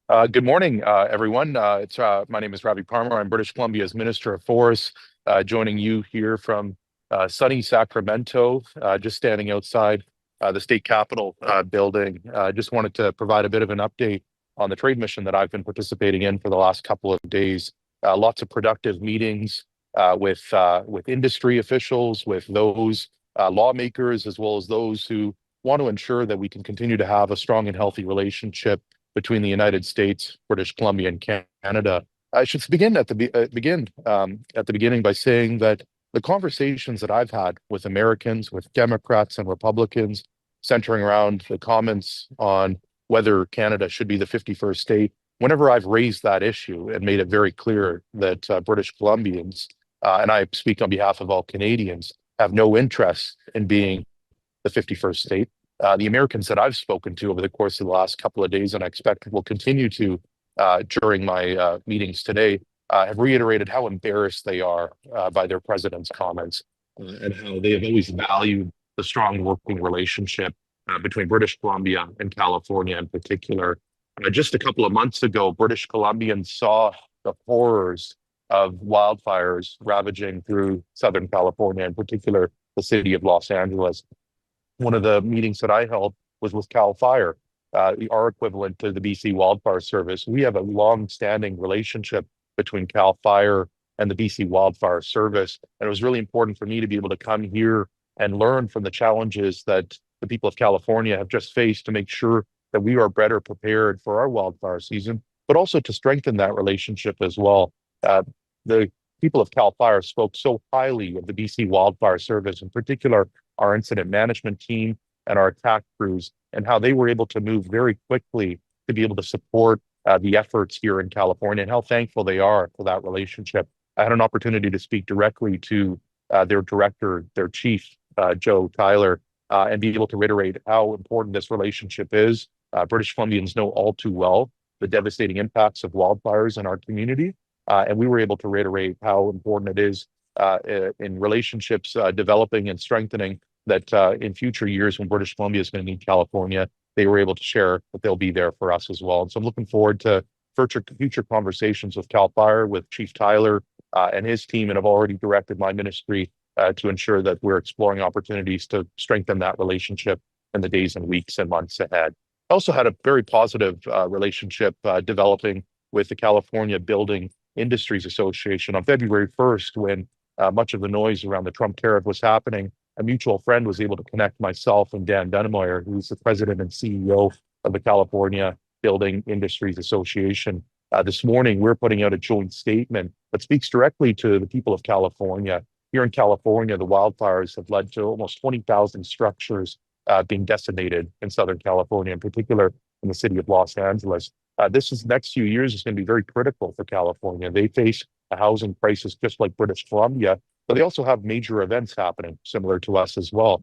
Good morning, everyone. My name is Ravi Parmar. I'm British Columbia's Minister of Forests, joining you here from sunny Sacramento, just standing outside the state capitol building. Just wanted to provide a bit of an update on the trade mission that I've been participating in for the last couple of days. Lots of productive meetings with industry officials, with those lawmakers, as well as those who want to ensure that we can continue to have a strong and healthy relationship between the United States, British Columbia, and Canada. I should begin at the beginning by saying that the conversations that I've had with Americans, with Democrats and Republicans, centering around the comments on whether Canada should be the 51st state, whenever I've raised that issue and made it very clear that British Columbians, and I speak on behalf of all Canadians, have no interest in being the 51st state. The Americans that I've spoken to over the course of the last couple of days, and I expect will continue to during my meetings today, have reiterated how embarrassed they are by their president's comments and how they have always valued the strong working relationship between British Columbia and California in particular. Just a couple of months ago, British Columbians saw the horrors of wildfires ravaging through Southern California, in particular the city of Los Angeles. One of the meetings that I held was with Cal Fire, our equivalent to the BC Wildfire Service. We have a long-standing relationship between Cal Fire and the BC Wildfire Service, and it was really important for me to be able to come here and learn from the challenges that the people of California have just faced to make sure that we are better prepared for our wildfire season, but also to strengthen that relationship as well. The people of Cal Fire spoke so highly of the BC Wildfire Service, in particular our incident management team and our attack crews, and how they were able to move very quickly to be able to support the efforts here in California, and how thankful they are for that relationship. I had an opportunity to speak directly to their director, their chief, Joe Tyler, and be able to reiterate how important this relationship is. British Columbians know all too well the devastating impacts of wildfires in our community, and we were able to reiterate how important it is in relationships developing and strengthening that in future years when British Columbia is going to need California, they were able to share that they'll be there for us as well. And so I'm looking forward to future conversations with Cal Fire, with Chief Tyler and his team, and I've already directed my ministry to ensure that we're exploring opportunities to strengthen that relationship in the days and weeks and months ahead. I also had a very positive relationship developing with the California Building Industries Association on February 1st, when much of the noise around the Trump tariff was happening. A mutual friend was able to connect myself and Dan Dunnemeyer, who's the president and CEO of the California Building Industries Association. This morning, we're putting out a joint statement that speaks directly to the people of California. Here in California, the wildfires have led to almost 20,000 structures being decimated in Southern California, in particular in the city of Los Angeles. Next few years is going to be very critical for California. They face a housing crisis just like British Columbia, but they also have major events happening similar to us as well.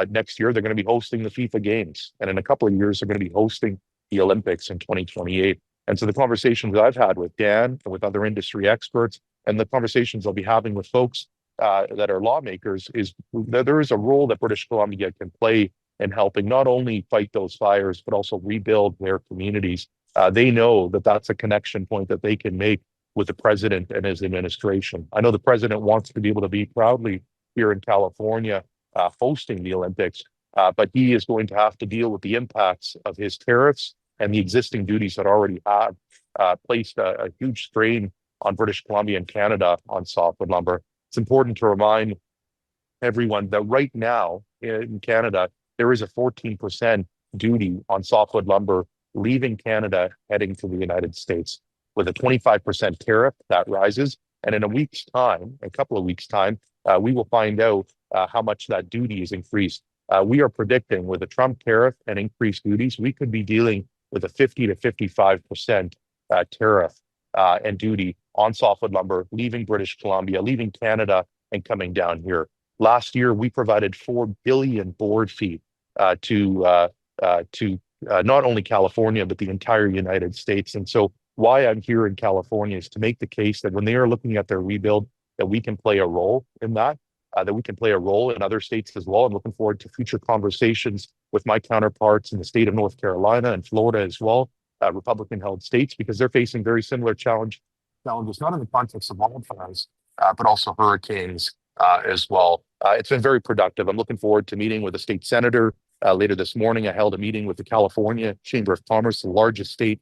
Next year, they're going to be hosting the FIFA Games, and in a couple of years, they're going to be hosting the Olympics in 2028. And so the conversations that I've had with Dan and with other industry experts, and the conversations I'll be having with folks that are lawmakers, is that there is a role that British Columbia can play in helping not only fight those fires, but also rebuild their communities. They know that that's a connection point that they can make with the president and his administration. I know the president wants to be able to be proudly here in California hosting the Olympics, but he is going to have to deal with the impacts of his tariffs and the existing duties that already have placed a huge strain on British Columbia and Canada on softwood lumber. It's important to remind everyone that right now in Canada, there is a 14% duty on softwood lumber leaving Canada heading to the United States. With a 25% tariff, that rises. And in a couple of weeks' time, we will find out how much that duty is increased. We are predicting with a Trump tariff and increased duties, we could be dealing with a 50 to 55% tariff and duty on softwood lumber, leaving British Columbia, leaving Canada, and coming down here. Last year, we provided 4 billion board feet to not only California, but the entire United States. And so why I'm here in California is to make the case that when they are looking at their rebuild, that we can play a role in that we can play a role in other states as well. I'm looking forward to future conversations with my counterparts in the state of North Carolina and Florida as well, Republican-held states, because they're facing very similar challenges, not in the context of wildfires, but also hurricanes as well. It's been very productive. I'm looking forward to meeting with a state senator later this morning. I held a meeting with the California Chamber of Commerce, the largest state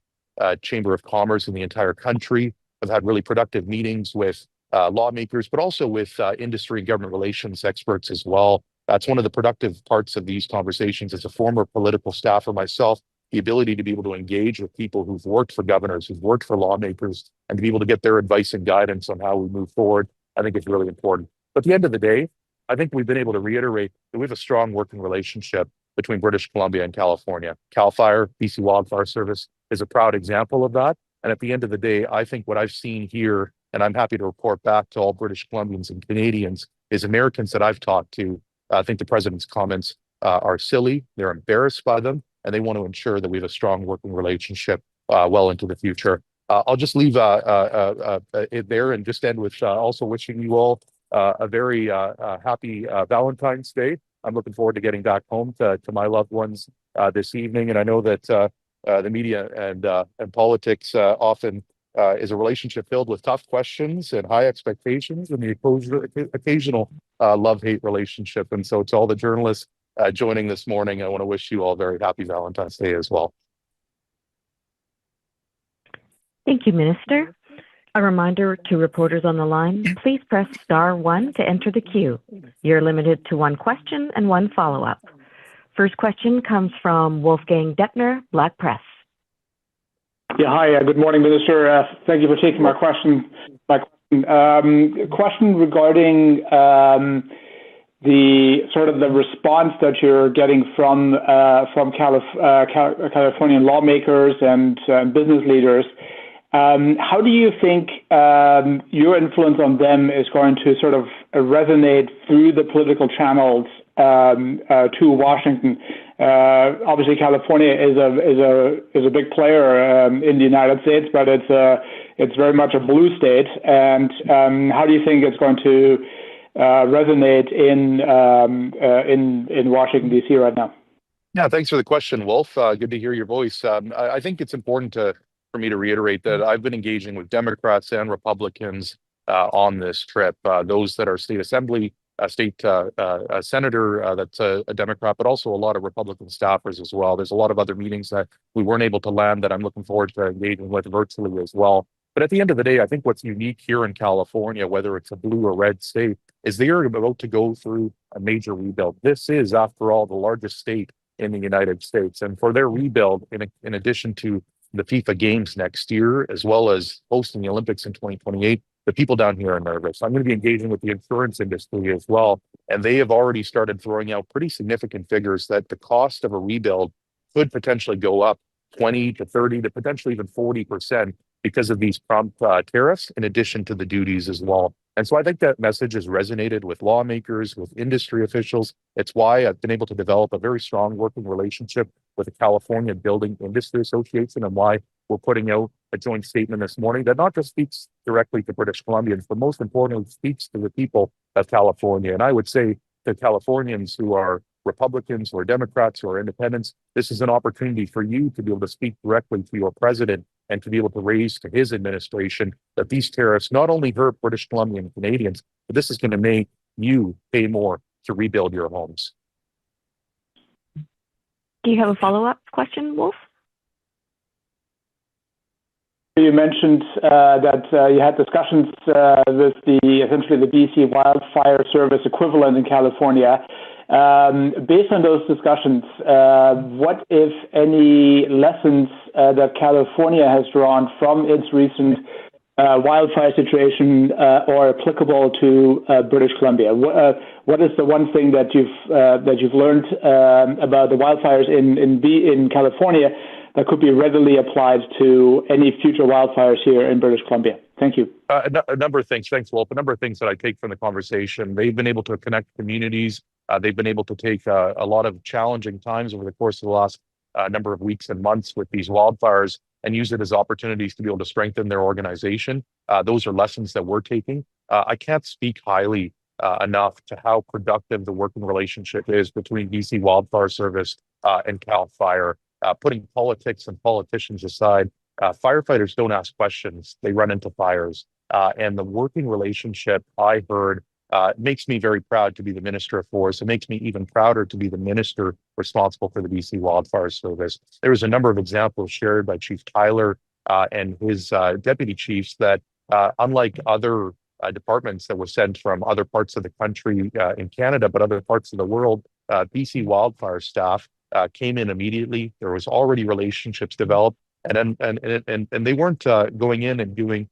chamber of commerce in the entire country. I've had really productive meetings with lawmakers, but also with industry and government relations experts as well. That's one of the productive parts of these conversations. As a former political staffer myself, the ability to be able to engage with people who've worked for governors, who've worked for lawmakers, and to be able to get their advice and guidance on how we move forward, I think is really important. But at the end of the day, I think we've been able to reiterate that we have a strong working relationship between British Columbia and California. CAL FIRE, BC Wildfire Service, is a proud example of that. And at the end of the day, I think what I've seen here, and I'm happy to report back to all British Columbians and Canadians, is Americans that I've talked to, I think the president's comments are silly, they're embarrassed by them, and they want to ensure that we have a strong working relationship well into the future. I'll just leave it there and just end with also wishing you all a very happy Valentine's Day. I'm looking forward to getting back home to my loved ones this evening. And I know that the media and politics often is a relationship filled with tough questions and high expectations and the occasional love-hate relationship. And so to all the journalists joining this morning, I want to wish you all a very happy Valentine's Day as well. Thank you, Minister. A reminder to reporters on the line, please press *1 to enter the queue. You're limited to one question and one follow-up. First question comes from Wolfgang Dettner, Black Press. Yeah, hi. Good morning, Minister. Thank you for taking my question. Question regarding the response that you're getting from Californian lawmakers and business leaders. How do you think your influence on them is going to resonate through the political channels to Washington? Obviously, California is a big player in the United States, but it's very much a blue state. And how do you think it's going to resonate in Washington D.C. right now? Yeah, thanks for the question, Wolf. Good to hear your voice. I think it's important for me to reiterate that I've been engaging with Democrats and Republicans on this trip. Those that are state assembly, state senator that's a Democrat, but also a lot of Republican staffers as well. There's a lot of other meetings that we weren't able to land that I'm looking forward to engaging with virtually as well. But at the end of the day, I think what's unique here in California, whether it's a blue or red state, is they are about to go through a major rebuild. This is, after all, the largest state in the United States. And for their rebuild, in addition to the FIFA Games next year, as well as hosting the Olympics in 2028, the people down here are nervous. I'm going to be engaging with the insurance industry as well, and they have already started throwing out pretty significant figures that the cost of a rebuild could potentially go up 20 to 30 to potentially even 40% because of these prompt tariffs, in addition to the duties as well. And so I think that message has resonated with lawmakers, with industry officials. It's why I've been able to develop a very strong working relationship with the California Building Industry Association, and why we're putting out a joint statement this morning that not just speaks directly to British Columbians, but most importantly speaks to the people of California. And I would say to Californians who are Republicans, who are Democrats, who are independents, this is an opportunity for you to be able to speak directly to your president and to be able to raise to his administration that these tariffs not only hurt British Columbian Canadians, but this is going to make you pay more to rebuild your homes. Do you have a follow-up question, Wolf? You mentioned that you had discussions with essentially the BC Wildfire Service equivalent in California. Based on those discussions, what, if any, lessons that California has drawn from its recent wildfire situation are applicable to British Columbia? What is the one thing that you've learned about the wildfires in California that could be readily applied to any future wildfires here in British Columbia? Thank you. A number of things. Thanks, Wolf. A number of things that I take from the conversation. They've been able to connect communities. They've been able to take a lot of challenging times over the course of the last number of weeks and months with these wildfires and use it as opportunities to be able to strengthen their organization. Those are lessons that we're taking. I can't speak highly enough to how productive the working relationship is between BC Wildfire Service and CAL FIRE. putting politics and politicians aside, firefighters don't ask questions. They run into fires. And the working relationship I heard makes me very proud to be the Minister of Forest. It makes me even prouder to be the minister responsible for the BC Wildfire Service. There was a number of examples shared by Chief Tyler and his deputy chiefs that, unlike other departments that were sent from other parts of the country in Canada, but other parts of the world, BC wildfire staff came in immediately. There was already relationships developed, and they weren't going in and doing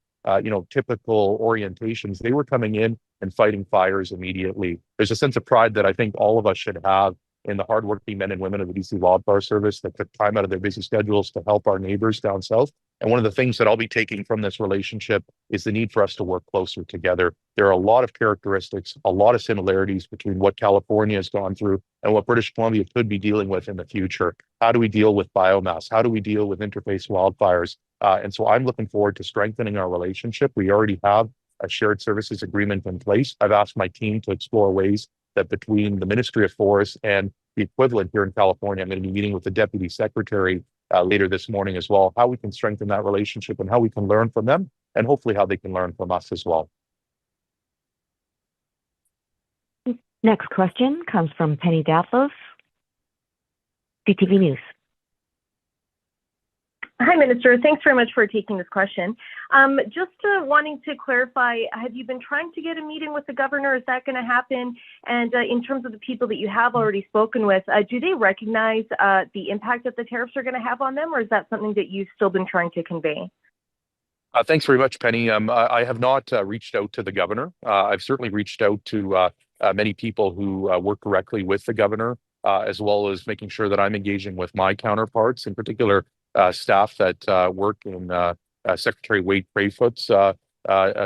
typical orientations. They were coming in and fighting fires immediately. There's a sense of pride that I think all of us should have in the hardworking men and women of the BC Wildfire Service that took time out of their busy schedules to help our neighbors down south. And one of the things that I'll be taking from this relationship is the need for us to work closer together. There are a lot of characteristics, a lot of similarities between what California has gone through and what British Columbia could be dealing with in the future. How do we deal with biomass? How do we deal with interface wildfires? And so I'm looking forward to strengthening our relationship. We already have a shared services agreement in place. I've asked my team to explore ways that between the Ministry of Forests and the equivalent here in California, I'm going to be meeting with the Deputy Secretary later this morning as well, how we can strengthen that relationship and how we can learn from them, and hopefully how they can learn from us as well. Next question comes from Penny Datlos, CTV News. Hi, Minister. Thanks very much for taking this question. Just wanting to clarify, have you been trying to get a meeting with the governor? Is that going to happen? And in terms of the people that you have already spoken with, do they recognize the impact that the tariffs are going to have on them, or is that something that you've still been trying to convey? Thanks very much, Penny. I have not reached out to the governor. I've certainly reached out to many people who work directly with the governor, as well as making sure that I'm engaging with my counterparts, in particular staff that work in Secretary Wade Crayfoot's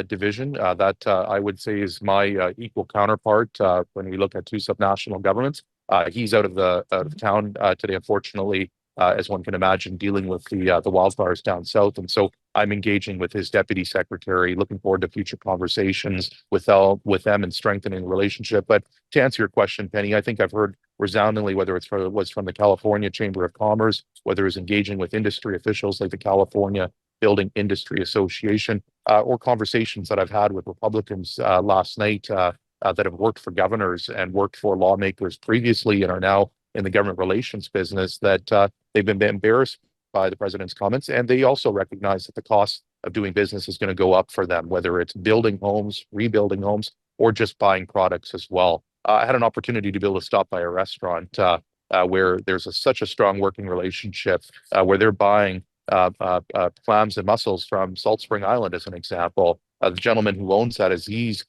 division. That I would say is my equal counterpart when we look at two subnational governments. He's out of town today, unfortunately, as one can imagine, dealing with the wildfires down south. And so I'm engaging with his deputy secretary, looking forward to future conversations with them and strengthening the relationship. But to answer your question, Penny, I think I've heard resoundingly, whether it was from the California Chamber of Commerce, whether it's engaging with industry officials like the California Building Industry Association, or conversations that I've had with Republicans last night that have worked for governors and worked for lawmakers previously and are now in the government relations business, that they've been embarrassed by the president's comments, and they also recognize that the cost of doing business is going to go up for them, whether it's building homes, rebuilding homes, or just buying products as well. I had an opportunity to be able to stop by a restaurant where there's such a strong working relationship, where they're buying clams and mussels from Salt Spring Island, as an example. The gentleman who owns that, Aziz,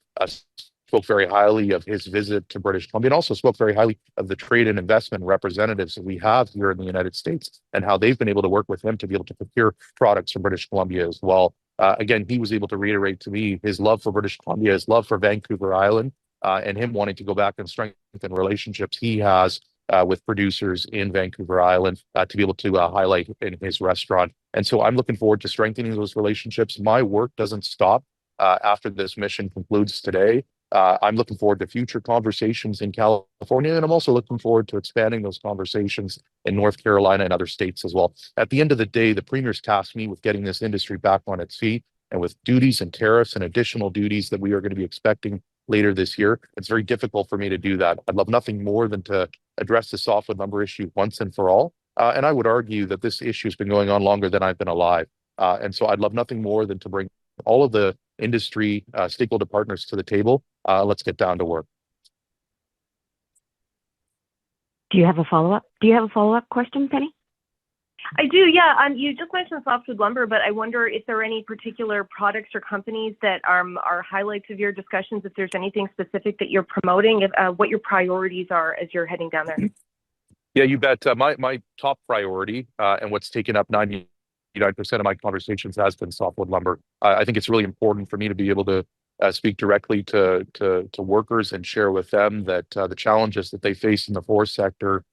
spoke very highly of his visit to British Columbia, and also spoke very highly of the trade and investment representatives that we have here in the United States and how they've been able to work with him to be able to procure products from British Columbia as well. Again, he was able to reiterate to me his love for British Columbia, his love for Vancouver Island, and him wanting to go back and strengthen relationships he has with producers in Vancouver Island to be able to highlight in his restaurant. And so I'm looking forward to strengthening those relationships. My work doesn't stop after this mission concludes today. I'm looking forward to future conversations in California, and I'm also looking forward to expanding those conversations in North Carolina and other states as well. At the end of the day, the Premier's tasked me with getting this industry back on its feet, and with duties and tariffs and additional duties that we are going to be expecting later this year. It's very difficult for me to do that. I'd love nothing more than to address the softwood lumber issue once and for all. And I would argue that this issue has been going on longer than I've been alive. And so I'd love nothing more than to bring all of the industry stakeholder partners to the table. Let's get down to work. Do you have a follow-up? Do you have a follow-up question, Penny? I do, yeah. You just mentioned softwood lumber, but I wonder if there are any particular products or companies that are highlights of your discussions, if there's anything specific that you're promoting, what your priorities are as you're heading down there. Yeah, you bet. My top priority and what's taken up 99% of my conversations has been softwood lumber. I think it's really important for me to be able to speak directly to workers and share with them that the challenges that they face in the forest sector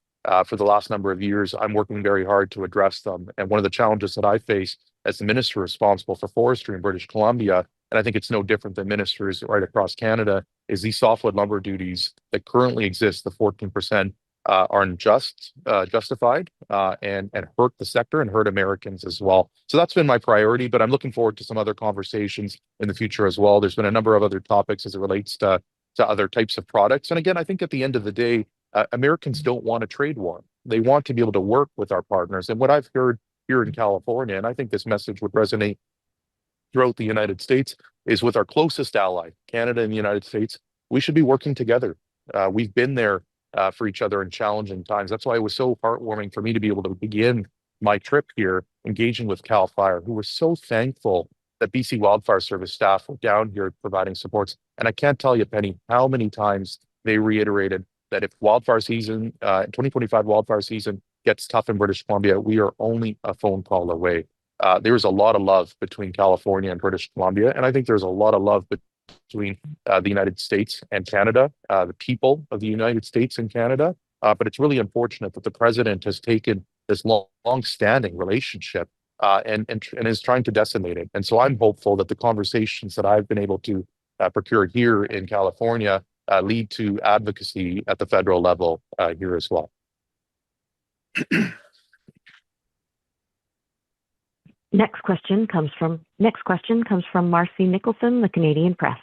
for the last number of years, I'm working very hard to address them. And one of the challenges that I face as the minister responsible for forestry in British Columbia, and I think it's no different than ministers right across Canada, is these softwood lumber duties that currently exist, the 14% are justified, and hurt the sector and hurt Americans as well. So that's been my priority, but I'm looking forward to some other conversations in the future as well. There's been a number of other topics as it relates to other types of products. And again, I think at the end of the day, Americans don't want a trade war. They want to be able to work with our partners. And what I've heard here in California, and I think this message would resonate throughout the United States, is with our closest ally, Canada and the United States, we should be working together. We've been there for each other in challenging times. That's why it was so heartwarming for me to be able to begin my trip here engaging with CAL FIRE, who were so thankful that BC Wildfire Service staff were down here providing supports. And I can't tell you, Penny, how many times they reiterated that if wildfire season, 2025 wildfire season gets tough in British Columbia, we are only a phone call away. There's a lot of love between California and British Columbia, and I think there's a lot of love between the United States and Canada, the people of the United States and Canada. But it's really unfortunate that the president has taken this long-standing relationship and is trying to decimate it. And so I'm hopeful that the conversations that I've been able to procure here in California lead to advocacy at the federal level here as well. Next question comes from Marcy Nicholson, the Canadian Press.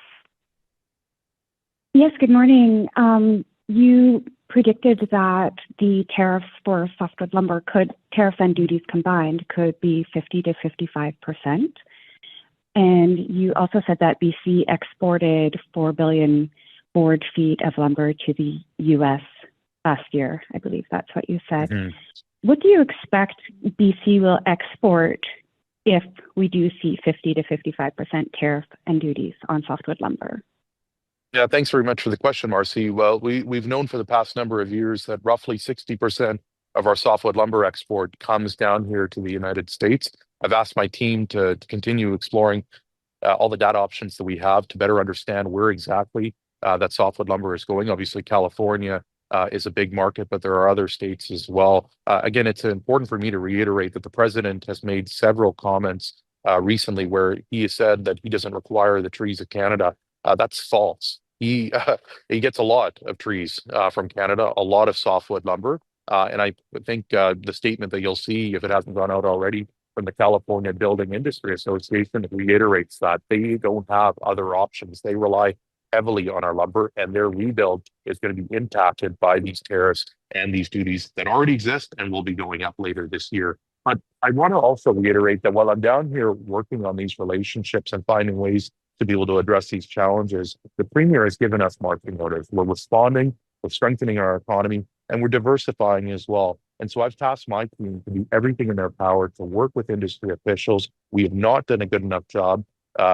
Yes, good morning. You predicted that the tariffs for softwood lumber tariffs and duties combined could be 50 to 55%. And you also said that BC exported 4 billion board feet of lumber to the U.S. last year. I believe that's what you said. Mm-hmm. What do you expect BC will export if we do see 50 to 55% tariff and duties on softwood lumber? Yeah, thanks very much for the question, Marcy. Well, we've known for the past number of years that roughly 60% of our softwood lumber export comes down here to the United States. I've asked my team to continue exploring all the data options that we have to better understand where exactly that softwood lumber is going. Obviously, California is a big market, but there are other states as well. Again, it's important for me to reiterate that the president has made several comments recently where he has said that he doesn't require the trees of Canada. That's false. He gets a lot of trees from Canada, a lot of softwood lumber. And I think the statement that you'll see, if it hasn't gone out already, from the California Building Industry Association reiterates that they don't have other options. They rely heavily on our lumber, and their rebuild is going to be impacted by these tariffs and these duties that already exist and will be going up later this year. But I want to also reiterate that while I'm down here working on these relationships and finding ways to be able to address these challenges, the Premier has given us marching orders. We're responding, we're strengthening our economy, and we're diversifying as well. And so I've tasked my team to do everything in their power to work with industry officials. We have not done a good enough job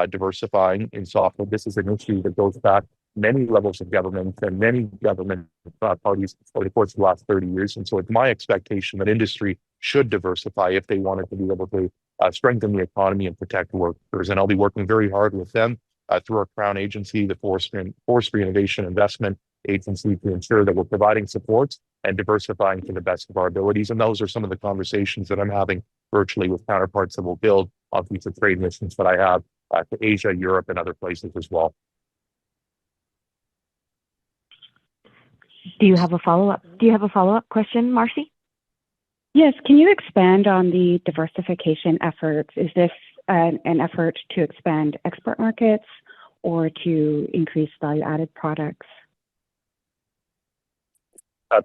diversifying in softwood. This is an issue that goes back many levels of government and many government parties over the course of the last 30 years. And so it's my expectation that industry should diversify if they wanted to be able to strengthen the economy and protect workers. And I'll be working very hard with them through our Crown agency, the Forestry Innovation Investment Agency, to ensure that we're providing supports and diversifying to the best of our abilities. And those are some of the conversations that I'm having virtually with counterparts that will build on future trade missions that I have to Asia, Europe, and other places as well. Do you have a follow-up question, Marcy? Yes. Can you expand on the diversification efforts? Is this an effort to expand export markets or to increase value-added products?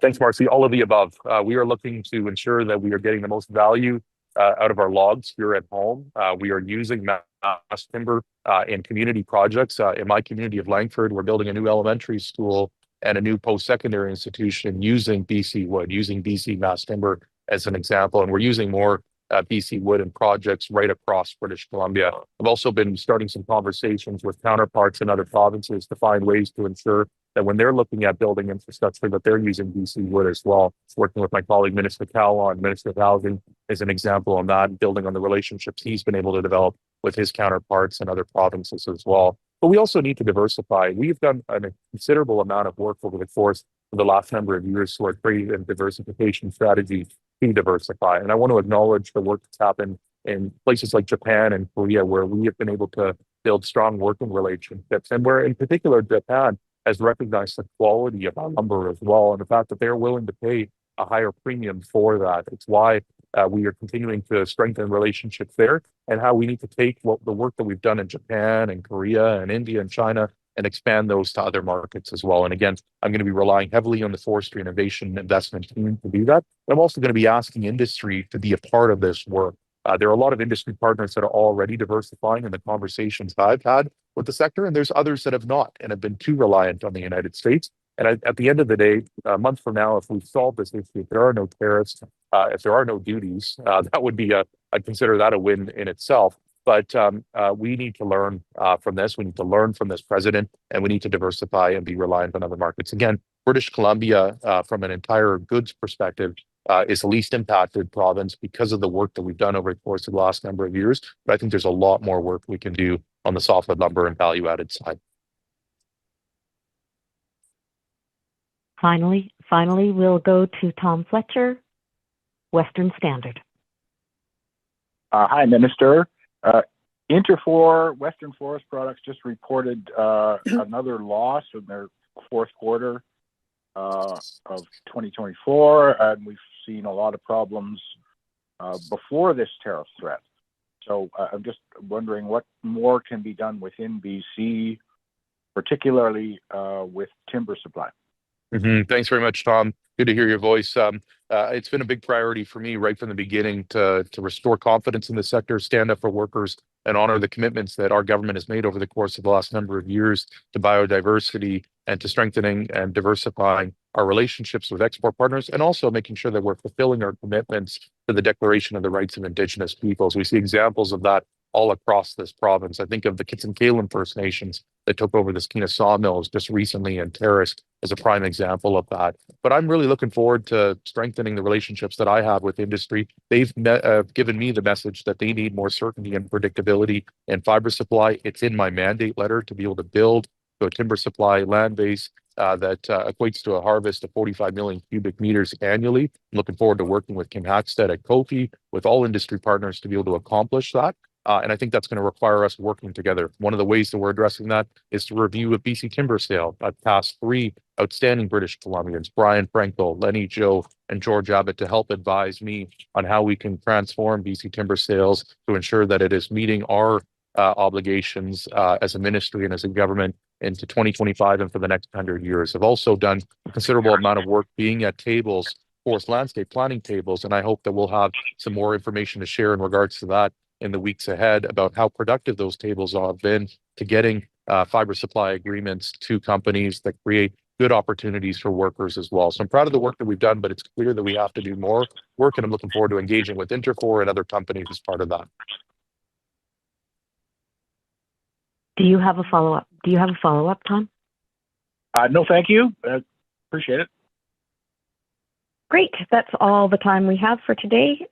Thanks, Marcy. All of the above. We are looking to ensure that we are getting the most value out of our logs here at home. We are using mass timber in community projects. In my community of Langford, we're building a new elementary school and a new post-secondary institution using BC wood, using BC mass timber as an example. And we're using more BC wood in projects right across British Columbia. I've also been starting some conversations with counterparts in other provinces to find ways to ensure that when they're looking at building infrastructure, that they're using BC wood as well. Working with my colleague, Minister Callon, Minister of Housing, is an example on that, building on the relationships he's been able to develop with his counterparts in other provinces as well. But we also need to diversify. We've done a considerable amount of work over the course of the last number of years to our trade and diversification strategy to diversify. And I want to acknowledge the work that's happened in places like Japan and Korea, where we have been able to build strong working relationships, and where in particular Japan has recognized the quality of our lumber as well, and the fact that they're willing to pay a higher premium for that. It's why we are continuing to strengthen relationships there, and how we need to take the work that we've done in Japan and Korea and India and China and expand those to other markets as well. And again, I'm going to be relying heavily on the forestry innovation investment team to do that. I'm also going to be asking industry to be a part of this work. There are a lot of industry partners that are already diversifying in the conversations I've had with the sector, and there's others that have not and have been too reliant on the United States. And at the end of the day, a month from now, if we've solved this issue, if there are no tariffs, if there are no duties, that would be I'd consider that a win in itself. But we need to learn from this. We need to learn from this president, and we need to diversify and be reliant on other markets. Again, British Columbia, from an entire goods perspective, is the least impacted province because of the work that we've done over the course of the last number of years. But I think there's a lot more work we can do on the softwood lumber and value-added side. Finally, we'll go to Tom Fletcher, Western Standard. Hi, Minister. Interfor Western Forest Products just reported another loss in their fourth quarter of 2024, and we've seen a lot of problems before this tariff threat. So I'm just wondering what more can be done within BC, particularly with timber supply. Thanks very much, Tom. Good to hear your voice. It's been a big priority for me right from the beginning to restore confidence in the sector, stand up for workers, and honor the commitments that our government has made over the course of the last number of years to biodiversity and to strengthening and diversifying our relationships with export partners, and also making sure that we're fulfilling our commitments to the Declaration of the Rights of Indigenous Peoples. We see examples of that all across this province. I think of the Kitsinkalin First Nations that took over the Skeena sawmills just recently in Terrace as a prime example of that. But I'm really looking forward to strengthening the relationships that I have with industry. They've given me the message that they need more certainty and predictability in fiber supply. It's in my mandate letter to be able to build a timber supply land base that equates to a harvest of 45 million cubic meters annually. I'm looking forward to working with Kim Hackstead at Kofi, with all industry partners to be able to accomplish that. And I think that's going to require us working together. One of the ways that we're addressing that is to review a BC timber sale. I've tasked 3 outstanding British Columbians, Brian Frankel, Lenny Joe, and George Abbott, to help advise me on how we can transform BC timber sales to ensure that it is meeting our obligations as a ministry and as a government into 2025 and for the next 100 years. I've also done a considerable amount of work being at tables, forest landscape planning tables, and I hope that we'll have some more information to share in regards to that in the weeks ahead about how productive those tables have been to getting fiber supply agreements to companies that create good opportunities for workers as well. So I'm proud of the work that we've done, but it's clear that we have to do more work, and I'm looking forward to engaging with Interfor and other companies as part of that. Do you have a follow-up? Tom? No, thank you. Appreciate it. Great. That's all the time we have for today.